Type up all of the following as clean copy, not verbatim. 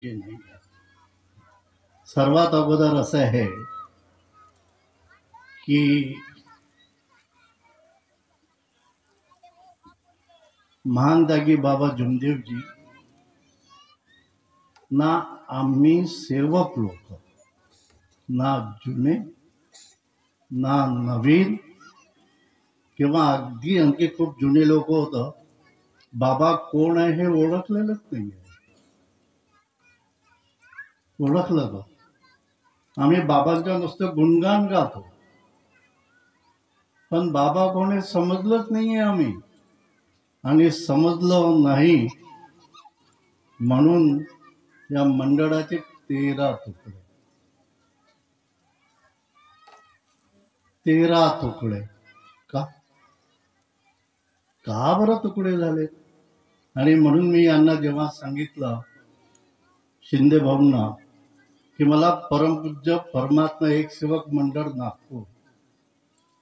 नाही. सर्वात अगोदर असं आहे की महान त्यागी बाबा जुमदेवजी ना आम्ही सेवक लोक ना जुने ना नवीन किंवा अगदी आणखी खूप जुने लोक होतं बाबा कोण आहे हे ओळखलेलंच नाही. ओळखलं का? आम्ही बाबांच्या नुसतं गुणगान गातो पण बाबा कोण हे समजलंच नाहीये आम्ही. आणि समजलं नाही म्हणून या मंडळाचे 13 तुकडे 13 तुकडे का का बरं तुकडे झाले? आणि म्हणून मी यांना जेव्हा सांगितलं शिंदे भाऊंना की मला परमपूज्य परमात्मा एक सेवक मंडळ नागपूर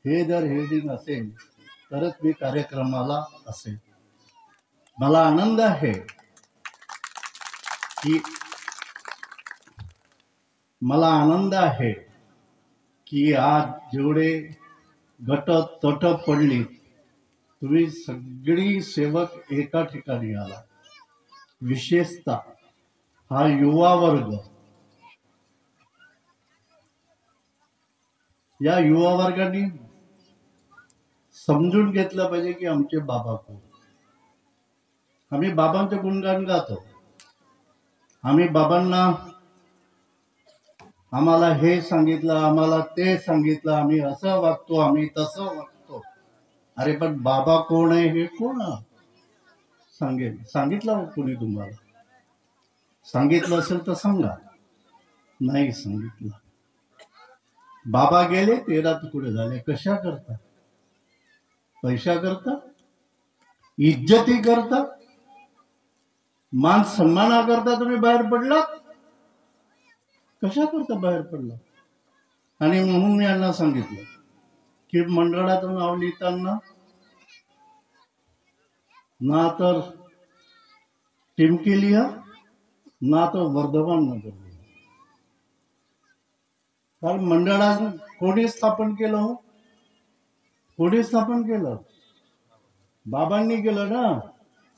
हे जर हेडिंग असेल तरच मी कार्यक्रमाला असेल. मला आनंद आहे की आज जेवढे गट तट पडली तुम्ही सगळी सेवक एका ठिकाणी आला. विशेषतः हा युवा वर्ग, या युवा वर्गाने समजून घेतलं पाहिजे की आमचे बाबा कोण. आम्ही बाबांचे गुणगान गातो. आम्ही बाबांना आम्हाला हे सांगितलं आम्हाला ते सांगितलं आम्ही असं वागतो आम्ही तसं वागतो. अरे पण बाबा कोण आहे हे कोण सांगितलं कोणी तुम्हाला? सांगितलं असेल तर सांगा. नाही सांगितलं. बाबा गेले 13 तुकडे झाले. कशा करता? पैशा करता? इज्जती करता? मान सन्माना करता तुम्ही बाहेर पडला? कशा करता बाहेर पडला? आणि म्हणून मी यांना सांगितलं की मंडळाचं नाव लिहिताना ना तर टिमकी लिहा ना तर वर्धमान नगर लिहा. कारण मंडळाचं कोणी स्थापन केलं हो? कोणी स्थापन केलं? बाबांनी केलं ना.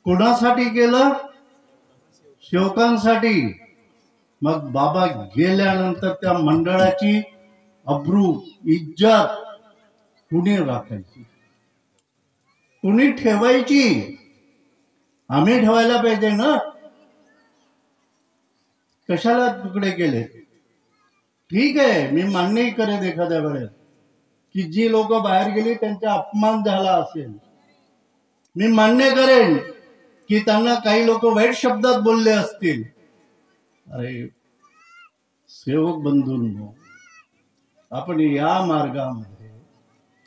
कोणासाठी केलं? सेवकांसाठी. मग बाबा गेल्यानंतर त्या मंडळाची अब्रू इज्जत कुणी राखायची? कुणी ठेवायची? आम्ही ठेवायला पाहिजे ना. कशाला तुकडे केले? ठीक आहे मी मान्यही करेन एखाद्या वेळेस की जी लोक बाहेर गेली त्यांचा अपमान झाला असेल. मी मान्य करेन की त्यांना काही लोक वाईट शब्दात बोलले असतील. अरे सेवक बंधूंनो, आपण या मार्गामध्ये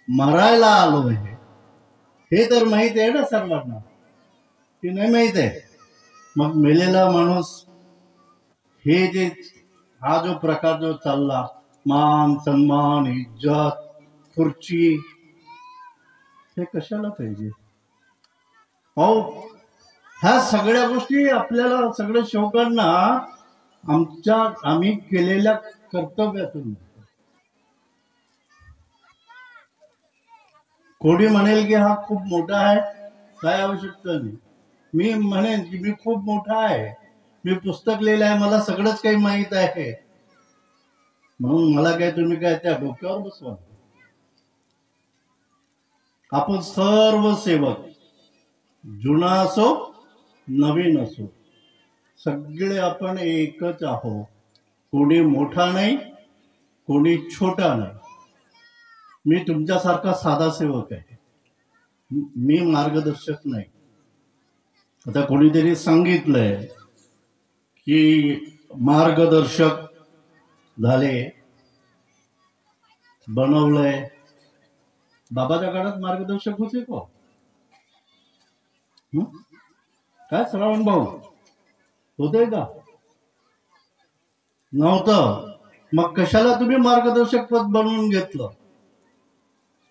मरायला आलो आहे हे तर माहित आहे ना सर्वांना की नाही माहित आहे? मग मेलेला माणूस हे जे हा जो प्रकार जो चालला मान सन्मान इज्जत खुर्ची हे कशाला पाहिजे? हो ह्या सगळ्या गोष्टी आपल्याला सगळ्या सेवकांना आम्ही केलेल्या कर्तव्यातून. कोणी म्हणेल की हा खूप मोठा आहे, काय आवश्यकता नाही. मी म्हणेन की मी खूप मोठा आहे, मी पुस्तक लिहिलं आहे, मला सगळंच काही माहित आहे म्हणून मला काय तुम्ही काय त्या डोक्यावर बसवा. आपण सर्व सेवक जुना असो नवीन असो सगळे आपण एकच आहोत. कोणी मोठा नाही कोणी छोटा नाही. मी तुमच्यासारखा साधा सेवक आहे. मी मार्गदर्शक नाही. आता कोणीतरी सांगितलंय की मार्गदर्शक झाले बनवलंय. बाबाच्या काळात मार्गदर्शक होते का? काय श्रावण भाऊ होते का? नव्हतं. मग कशाला तुम्ही मार्गदर्शक पद बनवून घेतलं?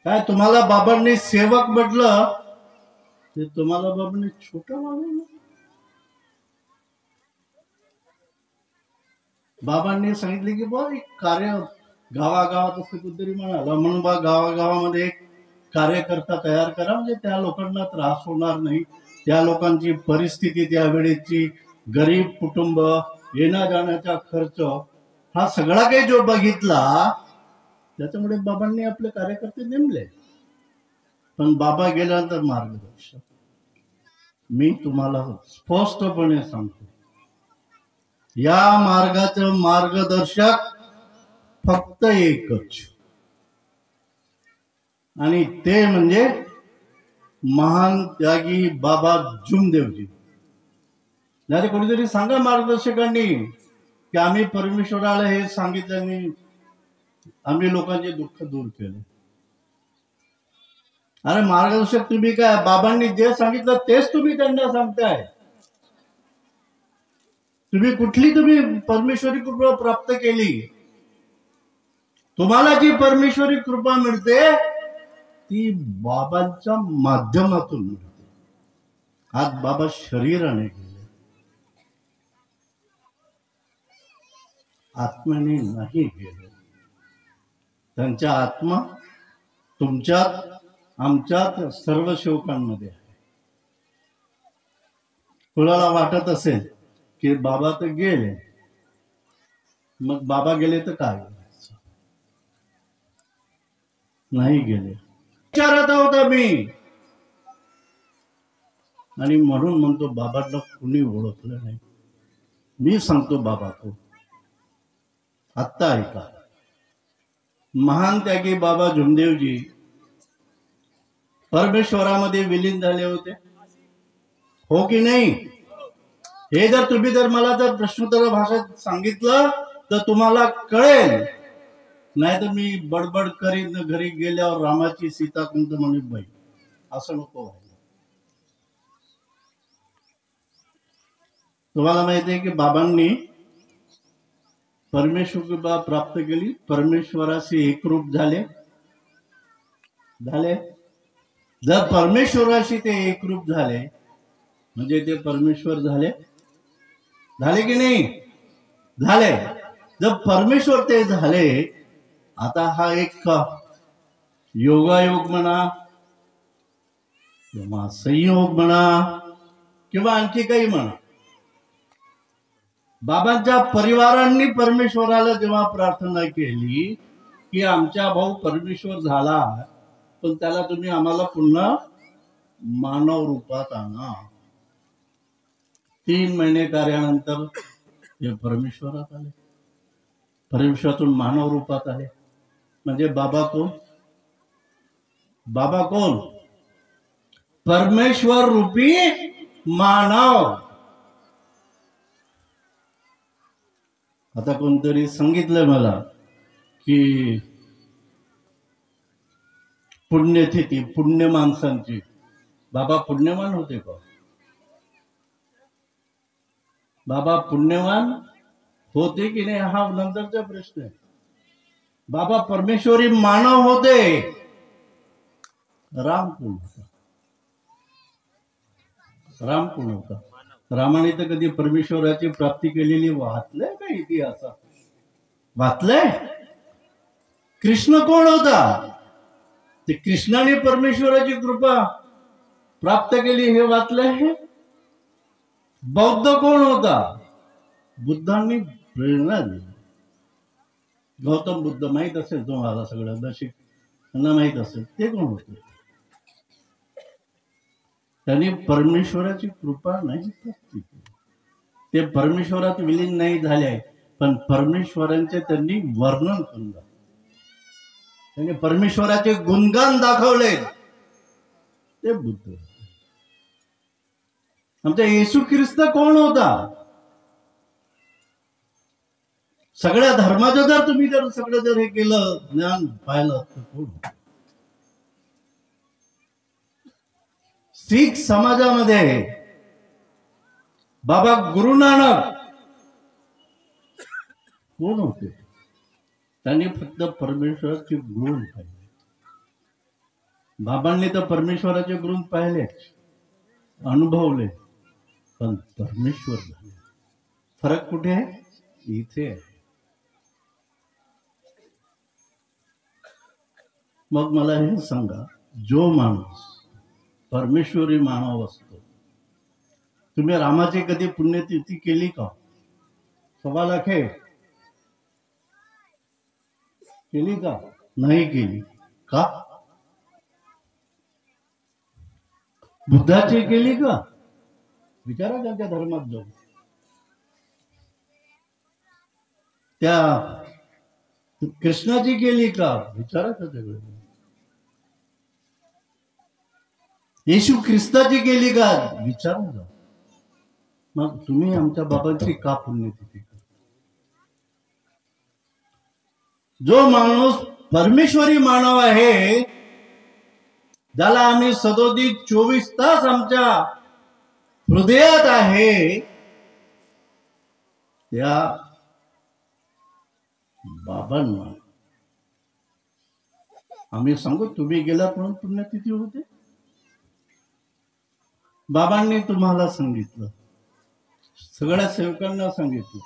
काय तुम्हाला बाबांनी सेवक म्हटलं ते तुम्हाला बाबांनी छोटं मानलं? बाबांनी सांगितले की बा एक कार्य गावागावात असं कुठेतरी म्हणाला, म्हणून बा गावागावामध्ये एक कार्यकर्ता तयार करा, म्हणजे त्या लोकांना त्रास होणार नाही. त्या लोकांची परिस्थिती, त्यावेळेची गरीब कुटुंब, येण्या जाण्याचा खर्च हा सगळा काही जो बघितला, त्याच्यामुळे बाबांनी आपले कार्यकर्ते नेमले. पण बाबा गेल्यानंतर मार्गदर्शक, मी तुम्हाला स्पष्टपणे सांगतो, या मार्गाचं मार्गदर्शक फक्त एकच, आणि ते म्हणजे महान त्यागी बाबा जुमदेवजी. नाही कोणीतरी सांगा मार्गदर्शकांनी की आम्ही परमेश्वराला हे सांगितलं आणि आम्ही लोकांचे दुःख दूर केले. अरे मार्गदर्शक तुम्ही काय, बाबांनी जे सांगितलं तेच तुम्ही त्यांना सांगताय. तुम्ही परमेश्वरी कृपा प्राप्त केली, तुम्हाला जी परमेश्वरी कृपा मिळते ती बाबांच्या माध्यमातून मिळते. आज बाबा शरीराने गेले, आत्म्याने नाही गेले. त्यांच्या आत्मा तुमच्यात, आमच्यात, सर्व सेवकांमध्ये आहे. कुणाला वाटत असेल की बाबा तर गेले, मग बाबा गेले तर काय, नाही गेले विचारत होता मी, आणि म्हणून म्हणतो बाबांना कुणी ओळखलं नाही. मी सांगतो बाबा तो आत्ता ऐका. महान त्यागी बाबा जुमदेवजी परमेश्वरामध्ये विलीन झाले होते, हो की नाही? हे जर मला प्रश्नोत्तर भाषेत सांगितलं तर तुम्हाला कळेल. नाही तर मी बडबड करीन, घरी गेल्यावर रामाची सीता कुंत म्हणून बाई, असं नको व्हायला. तुम्हाला माहिती आहे की बाबांनी परमेश्वर कृपा प्राप्त केली, परमेश्वराशी एकरूप झाले. जर परमेश्वराशी ते एकरूप झाले म्हणजे ते परमेश्वर झाले की नाही झाले? जर परमेश्वर ते झाले, आता हा एक योगायोग म्हणा किंवा संयोग म्हणा किंवा आणखी काही म्हणा, बाबांच्या परिवारांनी परमेश्वराला जेव्हा प्रार्थना केली की आमचा भाऊ परमेश्वर झाला, पण त्याला तुम्ही आम्हाला पुन्हा मानव रूपात आणा. 3 महिने कार्यानंतर ते परमेश्वरात आले, परमेश्वरातून मानव रूपात आले. म्हणजे बाबा कोण? बाबा कोण? परमेश्वर रूपी मानव. आता कोणतरी सांगितलं मला की पुण्यतिथी, पुण्य माणसांची, बाबा पुण्यवान होते का? बाबा पुण्यवान होते की नाही हा नंतरचा प्रश्न आहे. बाबा परमेश्वरी मानव होते. राम कोण होता? राम कोण होता? रामाने तर कधी परमेश्वराची प्राप्ती केलेली वाचलंय का इतिहासात? वाचलंय? कृष्ण कोण होता? ते कृष्णाने परमेश्वराची कृपा प्राप्त केली हे वाचलंय? बौद्ध कोण होता? बुद्धांनी प्रेरणा दिली. गौतम बुद्ध माहित असेल तुम्हाला, सगळं त्यांना माहित असेल ते कोण होते? त्यांनी परमेश्वराची कृपा नाही प्राप्त केली. ते परमेश्वरात विलीन नाही झाले, पण परमेश्वरांचे त्यांनी वर्णन केलं, त्यांनी परमेश्वराचे गुणगान दाखवले. ते बुद्ध. आमचा येशू ख्रिस्त कोण होता? सगळ्या धर्माचं जर तुम्ही सगळं हे केलं, ज्ञान पाहिलं तर कोण? शीख समाजामध्ये बाबा गुरु नानक कोण होते? त्यांनी फक्त परमेश्वराचे गुण पाहिले. बाबांनी तर परमेश्वराचे गुण पाहिले, अनुभवले, पण परमेश्वर झाले. फरक कुठे आहे? इथे आहे. मग मला हे सांगा, जो माणूस परमेश्वरी मानव असतो, तुम्ही रामाची कधी पुण्यतिथी केली का? 1.25 लाख आहे, केली का? नाही केली का? बुद्धाची केली का? विचारा त्यांच्या धर्मात जाऊन. त्या कृष्णाची केली का? विचारा त्याच्याकडे. येशू ख्रिस्ताची केली का? विचारा जा. मग तुम्ही आमच्या बाबांची का पुण्यतिथी करता? जो माणूस परमेश्वरी मानव आहे, ज्याला आम्ही सदोदित 24 तास आमच्या हृदयात आहे, त्या बाबांना आम्ही सांगू तुम्ही गेलात म्हणून पुण्यतिथी होते. बाबांनी तुम्हाला सांगितलं, सगळ्या सेवकांना सांगितलं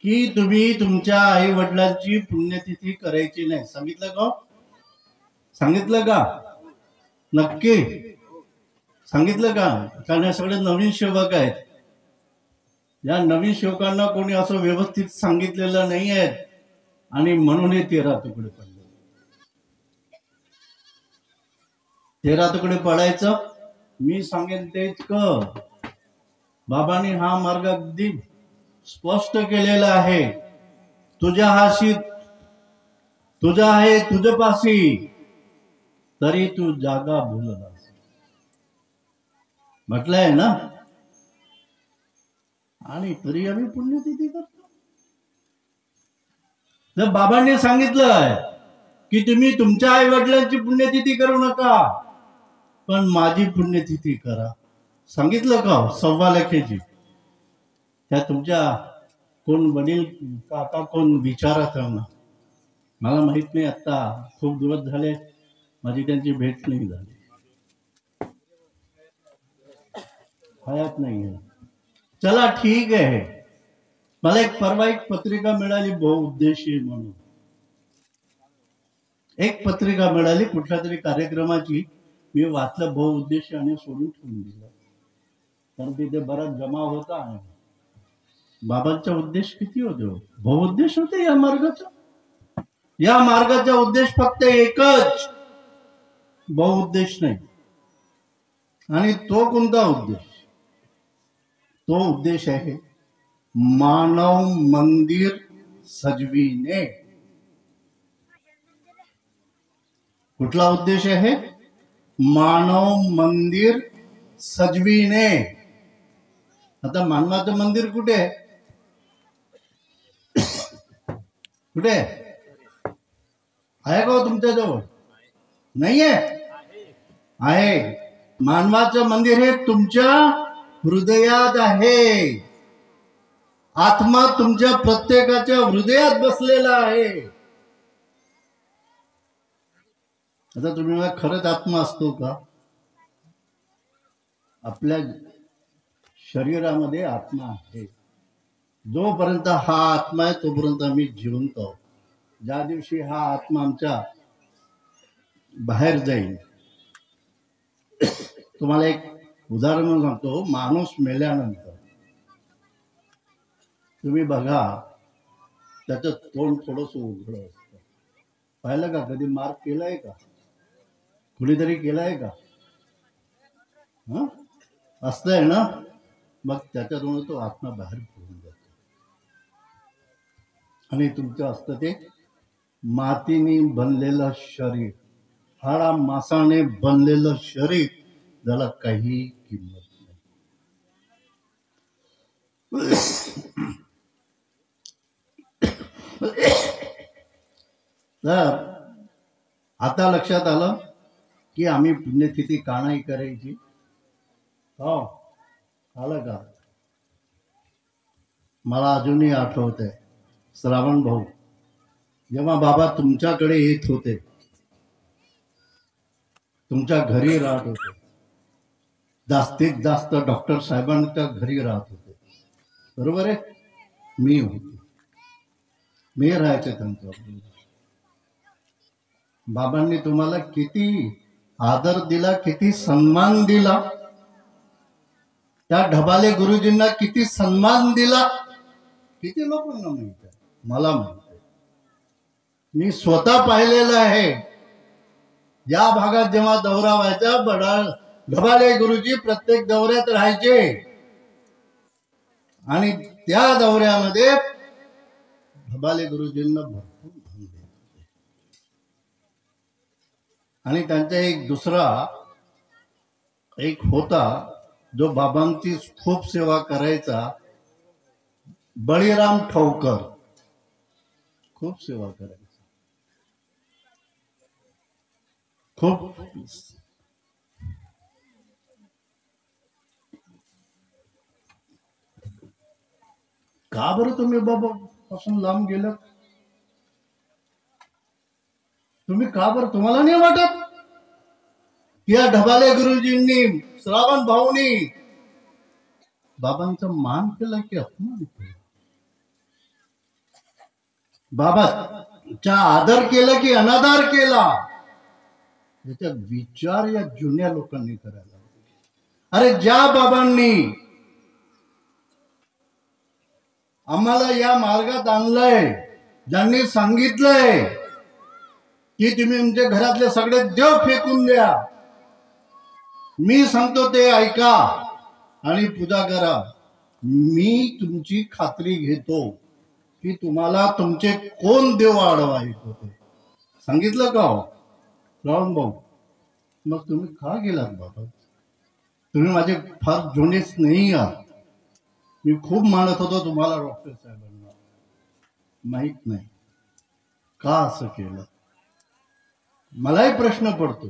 की तुम्ही तुमच्या आई वडिलांची पुण्यतिथी करायची नाही. सांगितलं का? सांगितलं का? नक्की सांगितलं का? कारण सगळे नवीन सेवक आहेत. या नवीन सेवकांना कोणी असं व्यवस्थित सांगितलेलं नाही आहे आणि म्हणून हे 13 तुकडे पडले. 13 तुकडे पडायचं मी सांगेन तेच कर. बाबांनी हा मार्ग अगदी स्पष्ट केलेला आहे. तुझ्या हाशी तुझा आहे तुझपाशी, तरी तू जागा भूललास, म्हटलंय ना. आणि तरी आम्ही पुण्यतिथी करतो. जर बाबांनी सांगितलंय की तुम्ही तुमच्या आई वडिलांची पुण्यतिथी करू नका, पण माझी पुण्यतिथी करा, सांगितलं का? 1.25 लाखाची. त्या तुमच्या कोण वडील काका कोण विचारत ना, मला माहित नाही. आता खूप दिवस झाले माझी त्यांची भेट नाही झाली, हयात नाही आहे. चला ठीक आहे. मला परवा एक पत्रिका मिळाली बहुउद्देशीय म्हणून. एक पत्रिका मिळाली कुठल्या तरी कार्यक्रमाची. मी वाचलं बहुउद्देशीय आणि सोडून ठेवून दिलं, कारण तिथे बराच जमा होता. बाबांचा उद्देश किती होते? बहुउद्देश होते या मार्गाचा. या मार्गाचा उद्देश फक्त एकच, बहुउद्देश नाही. आणि तो कोणता उद्देश? तो उद्देश आहे मानव मंदिर सजविणे. कुठला उद्देश आहे? मानव मंदिर सजविणे. आता मानवाचं मंदिर कुठे आहे? कुठे आहे का तुमच्या जवळ? नाहीये? आहे. मानवाचं मंदिर हे तुमच्या हृदयात आहे. आत्मा तुमच्या प्रत्येकाच्या हृदयात बसलेला आहे. आता तुम्ही मला खरंच आत्मा असतो का? आपल्या शरीरामध्ये आत्मा आहे. जोपर्यंत हा आत्मा आहे तोपर्यंत आम्ही जिवंत आहोत. ज्या दिवशी हा आत्मा आमच्या बाहेर जाईल, तुम्हाला एक उदाहरण सांगतो. माणूस मेल्यानंतर तुम्ही बघा, त्याचं तोंड थोडंसं उघड असतं. पाहिलं का? कधी मार्क केलाय का? कुणीतरी केलाय का? असतंय ना. मग त्याच्यातून तो आत्मा बाहेर पडून जातो. आणि तुमचं असतं ते मातीने बनलेलं शरीर, हाडा मासाने बनलेलं शरीर, ज्याला काही किंमत नाही. तर आता लक्षात आलं की आम्ही पुण्यतिथी का नाही करायची. हो, आलं का? मला अजूनही आठवत आहे, श्रावण भाऊ जेव्हा बाबा तुमच्याकडे येत होते, तुमच्या घरी राहत होते, जास्तीत जास्त डॉक्टर साहेबांच्या घरी राहत होते, बरोबर आहे? मी राहायचे त्यांच्या. बाबांनी तुम्हाला किती आदर दिला, किती सन्मान दिला, त्या ढबाले गुरुजींना किती सन्मान दिला, किती लोकांना माहित आहे, मला माहित आहे. मी स्वतः पाहिलेलं आहे. या भागात जेव्हा दौरा व्हायचा, ढबाले गुरुजी प्रत्येक दौऱ्यात राहायचे आणि त्या दौऱ्यामध्ये ढबाले गुरुजींना भरपूर धन द्यायचे. आणि त्यांचा एक दुसरा एक होता जो बाबांची खूप सेवा करायचा, बळीराम ठवकर. खूप सेवा करायचा, खूप. का बरं तुम्ही बाबा पासून लांब गेलात? तुम्ही का बरं? तुम्हाला नाही वाटत या ढबाले गुरुजींनी, श्रावण भाऊनी बाबांचा मान केला की अपमान केला? बाबाचा आदर केला की अनादर केला? याचा विचार या जुन्या लोकांनी करायला. अरे ज्या बाबांनी आम्हाला या मार्गात आणलंय, ज्यांनी सांगितलंय की तुम्ही तुमच्या घरातले सगळे देव फेकून द्या, मी सांगतो ते ऐका आणि पूजा करा, मी तुमची खात्री घेतो की तुम्हाला तुमचे कोण देव अडवायत होते. सांगितलं का हो रावण भाऊ? मग तुम्ही का गेलात बाबा? तुम्ही माझे फार जुनेच नाही आहात. मी खूप मानत होतो तुम्हाला डॉक्टर साहेबांना. माहित नाही का असं केलं. मलाही प्रश्न पडतो,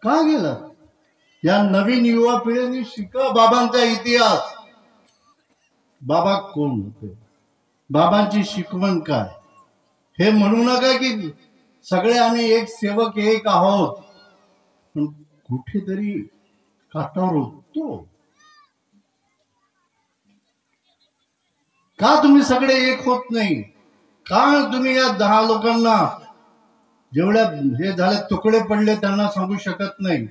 का गेला? या नवीन युवा पिढीने शिका बाबांचा इतिहास. बाबा कोण होते, बाबांची शिकवण काय, हे म्हणू नका की सगळे आम्ही एक सेवक एक आहोत. पण कुठेतरी काटावर होतो. का तुम्ही सगळे एक होत नाही? का तुम्ही या 10 लोकांना जेवढ्या हे झाले तुकडे पडले त्यांना सांगू शकत नाही?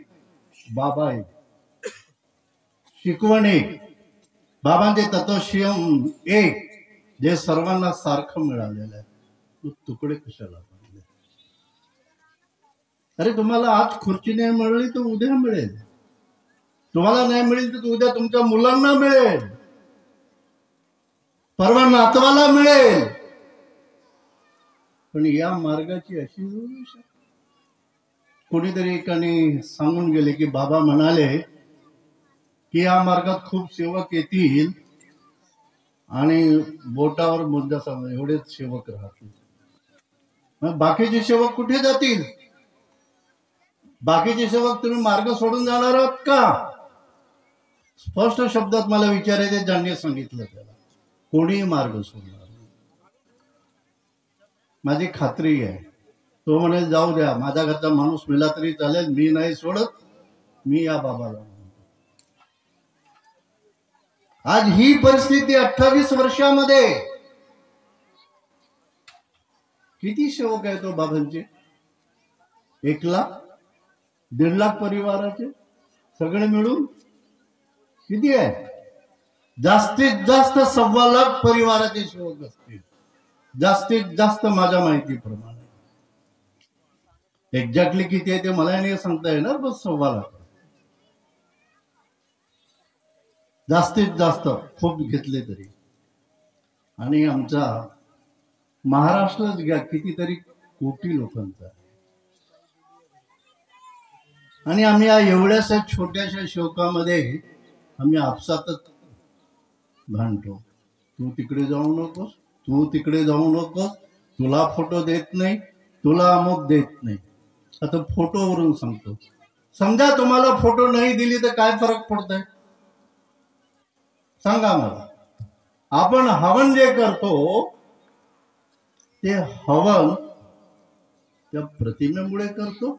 बाबा एक, शिकवण एक, बाबांचे तत्वशियम एक, जे सर्वांना सारखं मिळालेलं आहे. तुकडे कशाला पडले? अरे तुम्हाला आज खुर्ची नाही मिळाली तर उद्या मिळेल. तुम्हाला नाही मिळेल तर उद्या तुमच्या मुलांना मिळेल, परवा नातवाला मिळेल. पण या मार्गाची अशी कोणीतरी एकाने सांगून गेले की बाबा म्हणाले की या मार्गात खूप सेवक येतील आणि बोटावर मुद्दा सांग एवढेच सेवक राहतील. मग बाकीचे सेवक कुठे जातील? बाकीचे सेवक तुम्ही मार्ग सोडून जाणार आहात का? स्पष्ट शब्दात मला विचारायचे, ज्यांनी सांगितलं त्याला कोणी मार्ग सोडणार. माझी खात्री आहे तो म्हणे जाऊ द्या, माझ्या घरचा माणूस मिळाला तरी चालेल, मी नाही सोडत. मी या बाबाला. आज ही परिस्थिती 28 वर्षामध्ये किती सेवक आहे तो बाबांचे? 1 लाख 1.5 लाख परिवाराचे सगळे मिळून किती आहे? जास्तीत जास्त 1.25 लाख परिवाराचे सेवक असतील, जास्तीत जास्त माझ्या माहितीप्रमाणे. एक्झॅक्टली किती आहे ते मला नाही सांगता येणार, बस 1.25 लाख जास्तीत जास्त, खूप घेतले तरी. आणि आमचा महाराष्ट्रच घ्या, कितीतरी कोटी लोकांचा. आणि आम्ही या एवढ्याशा छोट्याशा शोकामध्ये आम्ही आपसातच भांडतो. तू तिकडे जाऊ नकोस, तू तिकडे जाऊ नकोस, तुला फोटो देत नाही, तुला अमुक देत नाही. आता फोटोवरून सांगतो, समजा तुम्हाला फोटो नाही दिली तर काय फरक पडतोय सांगा मला. आपण हवन जे करतो ते हवन त्या प्रतिमेमुळे करतो.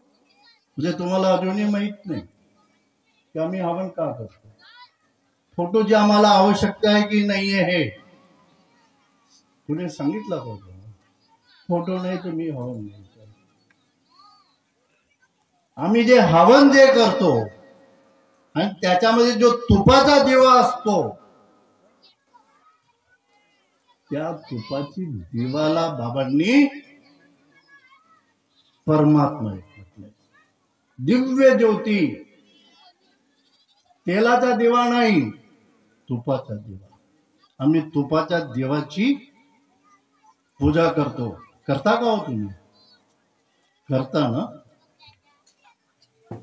म्हणजे तुम्हाला अजूनही माहित नाही की आम्ही हवन का करतो. फोटोची आम्हाला आवश्यकता आहे की नाहीये हे कुणी सांगितलं का? फोटो नाही तर मी हवन नाही. आम्ही जे हवन जे करतो आणि त्याच्यामध्ये जो तुपाचा दिवा असतो, त्या तुपाची दिवाला बाबांनी परमात्मा म्हटलंय. दिव्य ज्योती, तेलाचा दिवा नाही, तुपाचा दिवा. आम्ही तुपाच्या देवाची पूजा करतो. करता का हो तुम्ही? करता ना?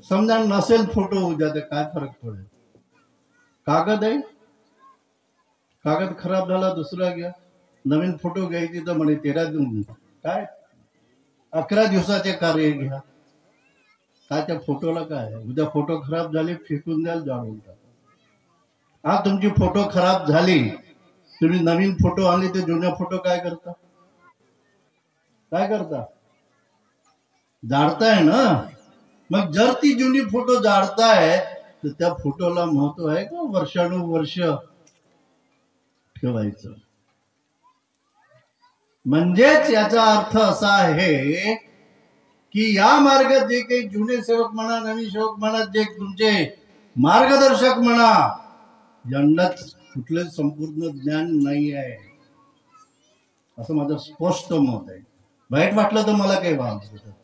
समजा नसेल फोटो उद्या तर काय फरक पडेल? कागद आहे, कागद खराब झाला दुसरा घ्या. नवीन फोटो घ्यायची तर म्हणे 11 दिवसाचे कार्य घ्या. काय त्या फोटोला काय? उद्या फोटो खराब झाले फेकून द्याल, जाळून टाका. हा तुमची फोटो खराब झाली, तुम्ही नवीन फोटो आणले ते जुन्या फोटो काय करता? काय करता? जाळताय ना. मग जर ती जुनी फोटो जाळताय तर त्या फोटोला महत्व आहे का वर्षानुवर्ष ठेवायचं? म्हणजेच याचा अर्थ असा आहे की या मार्गात जे काही जुने सेवक म्हणा, नवीन सेवक म्हणा, जे तुमचे मार्गदर्शक म्हणा, यांनाच कुठलं संपूर्ण ज्ञान नाही आहे, असं माझं स्पष्ट मत आहे. वाईट वाटलं तर मला काही वाद नाही,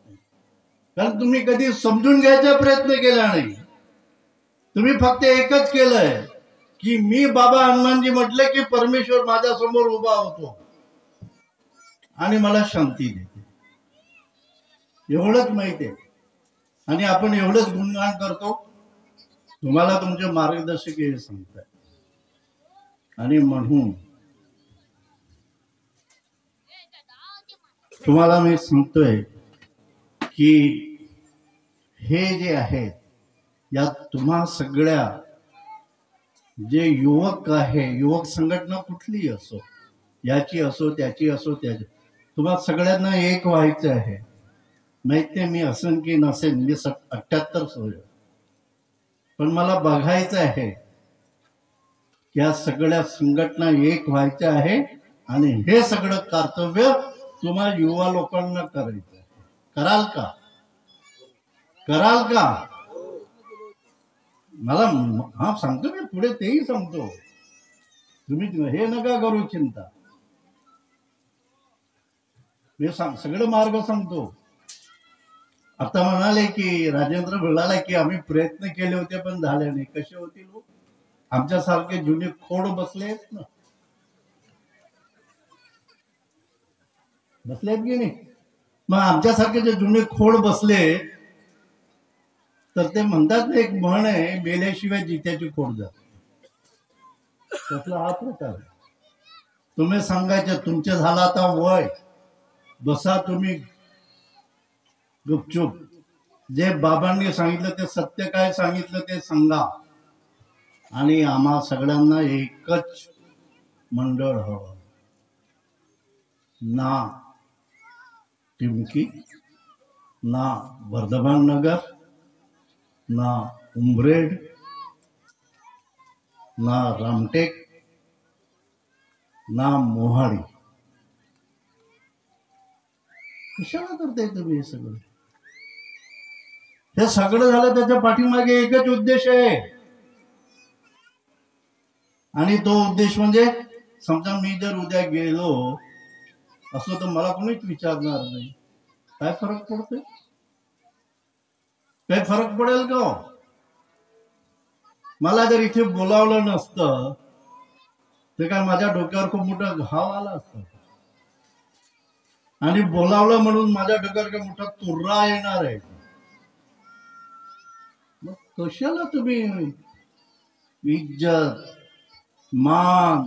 कारण तुम्ही कधी समजून घ्यायचा प्रयत्न केला नाही. तुम्ही फक्त एकच केलंय की मी बाबा हनुमानजी म्हटले की परमेश्वर माझ्या समोर उभा होतो आणि मला शांती देते, एवढंच माहिती आहे. आणि आपण एवढंच गुणगान करतो. तुम्हाला तुमचे मार्गदर्शक हे सांगताय. आणि म्हणून तुम्हाला मी सांगतोय की हे जे आहे, या तुम्हा सगळ्या जे युवक आहे, युवक संघटना कुठली असो, याची असो, त्याची असो, त्याची, तुम्हाला सगळ्यांना एक व्हायचं आहे. माहिती मी असेन की नसेन, मी 78 होईल, पण मला बघायचं आहे या सगळ्या संघटना एक व्हायच्या आहे. आणि हे सगळं कर्तव्य तुम्हाला युवा लोकांना करायचं आहे. कराल का? कराल का? मला हा सांगतो मी, पुढे तेही सांगतो. तुम्ही हे नका करू चिंता, मी सगळे मार्ग सांगतो. आता म्हणाले की राजेंद्र म्हणाले की आम्ही प्रयत्न केले होते पण झाले नाही. कसे होतील? आमच्यासारखे जुने खोड बसले आहेत ना, बसलेत की नाही? मग आमच्यासारखे जे जुने खोड बसले तर ते म्हणतात ना, एक म्हण आहे, मेल्याशिवाय जित्याची खोड जाते. त्यातला हा प्रकार. तुम्ही सांगायचं तुमचे झाला आता वय, बसा तुम्ही गुपचूप. जे बाबांनी सांगितलं ते सत्य काय सांगितलं ते सांगा. आणि आम्हा सगळ्यांना एकच मंडळ हवं, ना टिमकी, ना वर्धमान नगर, ना उमरेड, ना रामटेक, ना मोहाडी. कशाला करताय तुम्ही हे सगळं? हे सगळं झालं त्याच्या पाठीमागे एकच उद्देश आहे. आणि तो उद्देश म्हणजे, समजा मी जर उद्या गेलो असो तर मला कोणीच विचारणार नाही. काय फरक पडतोय? काय फरक पडेल का? मला जर इथे बोलावलं नसतं तर काय माझ्या डोक्यावर खूप मोठा घाव आला असता, आणि बोलावलं म्हणून माझ्या डोक्यावर काय मोठा तुर्रा येणार आहे. मग कशाला तुम्ही इज्जत, मान,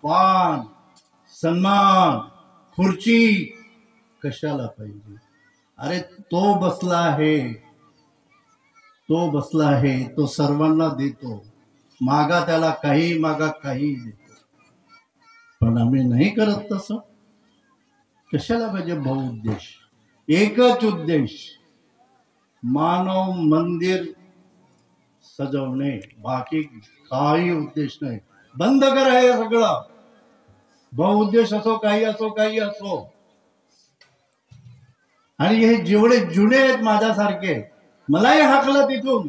पान, सन्मान, खुर्ची कशाला पाहिजे? अरे तो बसला आहे, तो बसला आहे, तो सर्वांना देतो. मागा त्याला काही, मागा काही देतो. पण आम्ही नाही करत तसं. कशाला पाहिजे बहुउद्देश? एकच उद्देश, मानव मंदिर सजवणे, बाकी काही उद्देश नाही. बंद करा हे सगळं. बहुउद्देश असो, काही असो, काही असो. आणि हे जेवढे जुने आहेत माझ्यासारखे, मलाही हाकला तिथून.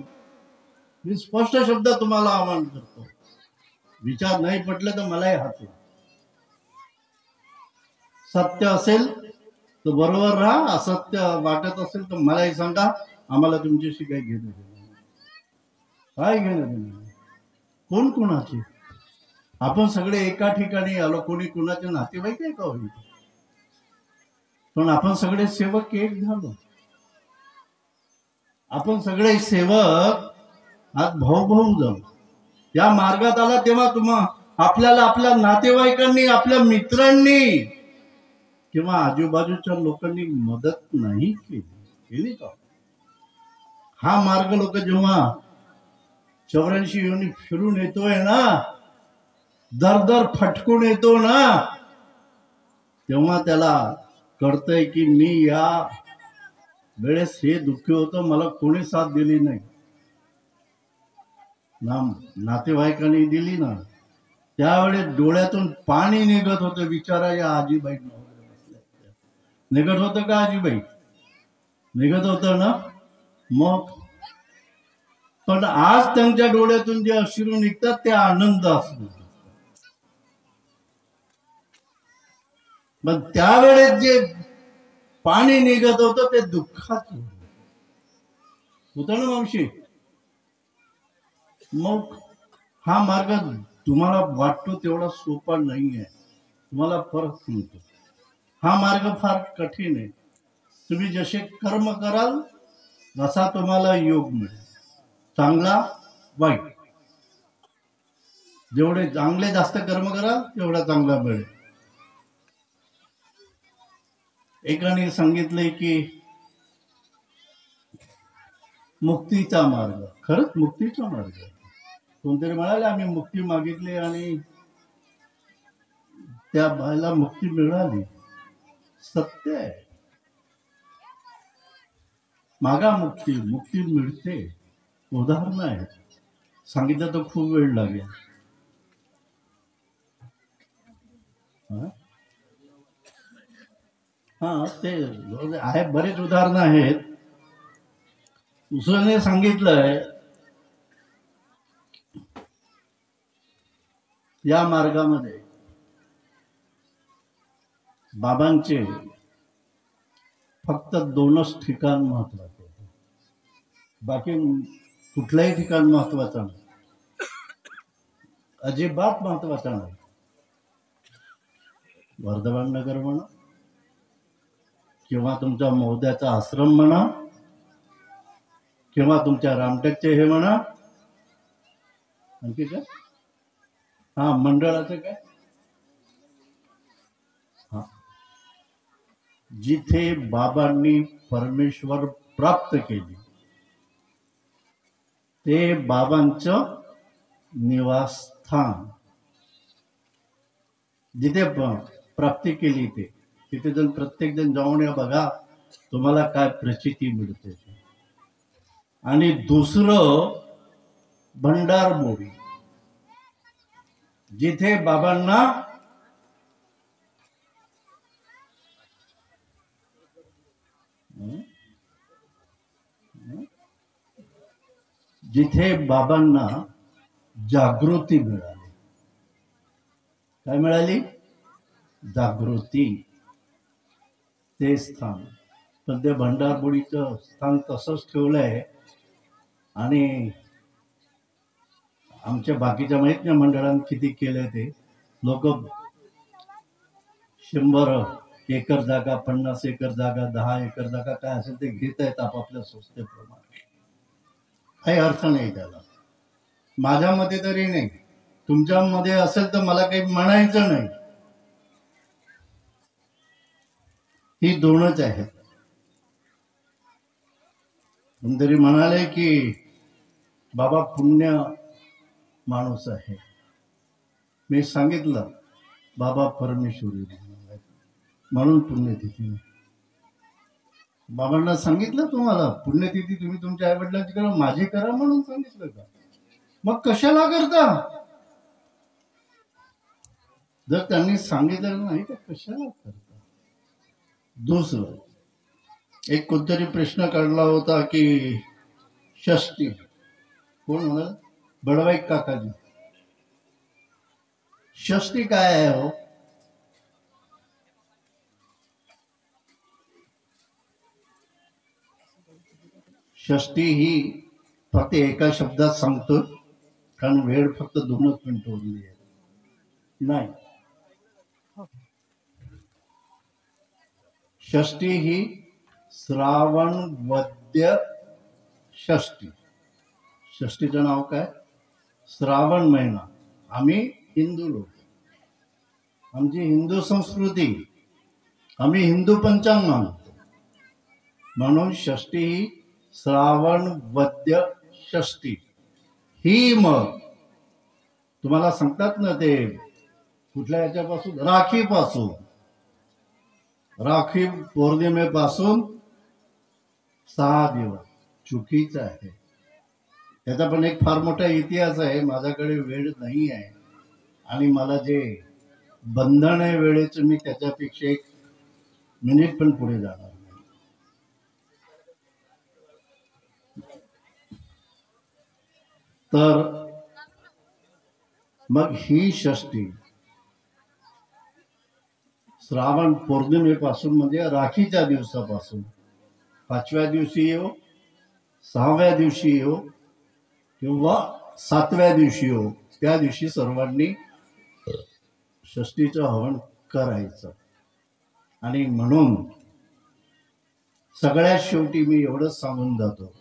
मी स्पष्ट शब्द तुम्हाला आवाहन करतो, विचार नाही पटले तर मलाही हाकला. सत्य असेल तर बरोबर राहा, असत्य वाटत असेल तर मलाही सांगा. आम्हाला तुमच्याशी काही घेणं देणं नाही. काय घेणं देणं नाही. कोण कोणाचे? आपण सगळे एका ठिकाणी आलो, कोणी कुणाचे नातेवाईक आहे का होईल, पण आपण सगळे सेवक एक झालो. आपण सगळे सेवक आज भाऊ भाऊ जाऊ. या मार्गात आला तेव्हा आपल्याला आपल्या नातेवाईकांनी, आपल्या मित्रांनी किंवा आजूबाजूच्या लोकांनी मदत नाही केली का? हा मार्ग लोक जेव्हा 84 युनिट फिरून येतोय ना, दर दर फटकून येतो ना, तेव्हा त्याला कळतंय की मी या वेळेस हे दुःखी होतं, मला कोणी साथ दिली नाही ना, नातेवाईकांनी दिली ना. त्यावेळेस डोळ्यातून पाणी निघत होतं. विचारा या आजीबाई निघत होतं का? आजीबाई निघत होतं ना. मग पण आज त्यांच्या डोळ्यातून जे अश्रू निघतात ते आनंद असतो. पण त्यावेळेस जे पाणी निघत होतं ते दुःखात होतं ना मावशी. मग हा मार्ग तुम्हाला वाटतो तेवढा सोपा नाहीये. तुम्हाला फरक सांगतो, हा मार्ग फार कठीण आहे. तुम्ही जसे कर्म कराल तसा तुम्हाला योग मिळेल, चांगला वाईट. जेवढे चांगले जास्त कर्म कराल तेवढा चांगला मिळेल. एकाने सांगितले की मुक्तीचा मार्ग, खरंच मुक्तीचा मार्ग. कोणतरी म्हणाले आम्ही मुक्ती मागितली आणि त्या बायला मुक्ती मिळाली. सत्य आहे, मागा मुक्ती, मुक्ती मिळते. उदाहरण आहे, सांगितलं तर खूप वेळ लागेल. हा ते आहे, बरेच उदाहरणं आहेत. दुसऱ्याने सांगितलंय या मार्गामध्ये बाबांचे फक्त 2च ठिकाण महत्वाचे, बाकी कुठलंही ठिकाण महत्वाचं नाही, अजिबात महत्वाचं नाही. वर्धमान नगर म्हणा किंवा तुमच्या मौद्याचा आश्रम म्हणा किंवा तुमच्या रामटेकचे हे म्हणा, आणखी काय, हा मंडळाचं काय, हा जिथे बाबांनी परमेश्वर प्राप्त केली ते बाबांचं निवासस्थान, जिथे प्राप्ती केली तिथे जण प्रत्येक जण जाऊन या, बघा तुम्हाला काय प्रचिती मिळते. आणि दुसरं भंडारमोरी, जिथे बाबांना जागृती मिळाली. काय मिळाली? जागृती. ते स्थान, पण ते भंडारबोडीचं स्थान तसंच ठेवलंय. आणि आमच्या बाकीच्या माहित नाही मंडळांनी किती केलंय ते. लोक 100 एकर जागा, 50 एकर जागा, 10 एकर जागा काय असेल ते घेत आहेत आपापल्या संस्थेप्रमाणे. काही अर्थ नाही त्याला, माझ्या मते तरी नाही. तुमच्या मध्ये असेल तर मला काही म्हणायचं नाही. ही 2च आहेत. कोणतरी म्हणाले की बाबा पुण्य माणूस आहे. मी सांगितलं बाबा परमेश्वरी म्हणून पुण्यतिथी. बाबांना सांगितलं तुम्हाला पुण्यतिथी तुम्ही तुमच्या आई वडिलांची करा, माझी करा म्हणून सांगितलं का? मग कशाला करता? जर त्यांनी सांगितलं नाही तर कशाला करता? दुसरं एक कोणतरी प्रश्न काढला होता की षष्टी कोण म्हणाल? बडवाईक काकाजी. षष्टी काय आहे हो? षष्टी ही फक्त एका शब्दात सांगतो, कारण वेळ फक्त 2च मिनिटं उरली आहे. नाही, षष्टी ही श्रावण वद्य षष्टी. षष्टीचं नाव काय? श्रावण महिना. आम्ही हिंदू लोक, आमची हिंदू संस्कृती, आम्ही हिंदू पंचांग मानतो, म्हणून षष्टी ही श्रावण वद्य षष्टी ही. मग तुम्हाला सांगतात ना ते कुठल्या याच्यापासून? राखीपासून. राखी पौर्णिमेपासून 6 दिवस. चुकीचं आहे. त्याचा पण एक फार मोठा इतिहास आहे. माझ्याकडे वेळ नाही आहे आणि मला जे बंधन आहे वेळेचं, मी त्याच्यापेक्षा 1 मिनिट पण पुढे जाणार नाही. तर मग ही षष्टी श्रावण पौर्णिमेपासून, म्हणजे राखीच्या दिवसापासून, 5व्या दिवशी येऊ, 6व्या दिवशी येऊ किंवा 7व्या दिवशी येऊ, त्या दिवशी सर्वांनी षष्टीचं हवन करायचं. आणि म्हणून सगळ्यात शेवटी मी एवढंच सांगून जातो.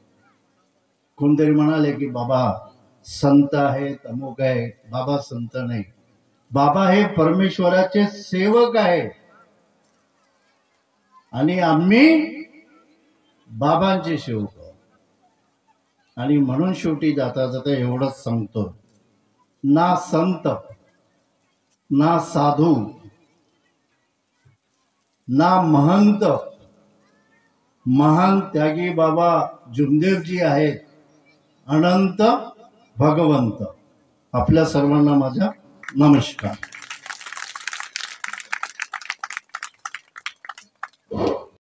कोणतरी म्हणाले की बाबा संत आहेत, अमुक आहे. बाबा संत नाही, बाबा हे परमेश्वराचे सेवक आहे आणि आम्ही बाबांचे सेवक आहोत. आणि म्हणून शेवटी जाता जाता एवढंच सांगतो, ना संत, ना साधू, ना महंत, महान त्यागी बाबा जुमदेवजी आहेत, अनंत भगवंत. आपल्या सर्वांना माझा नमस्कार.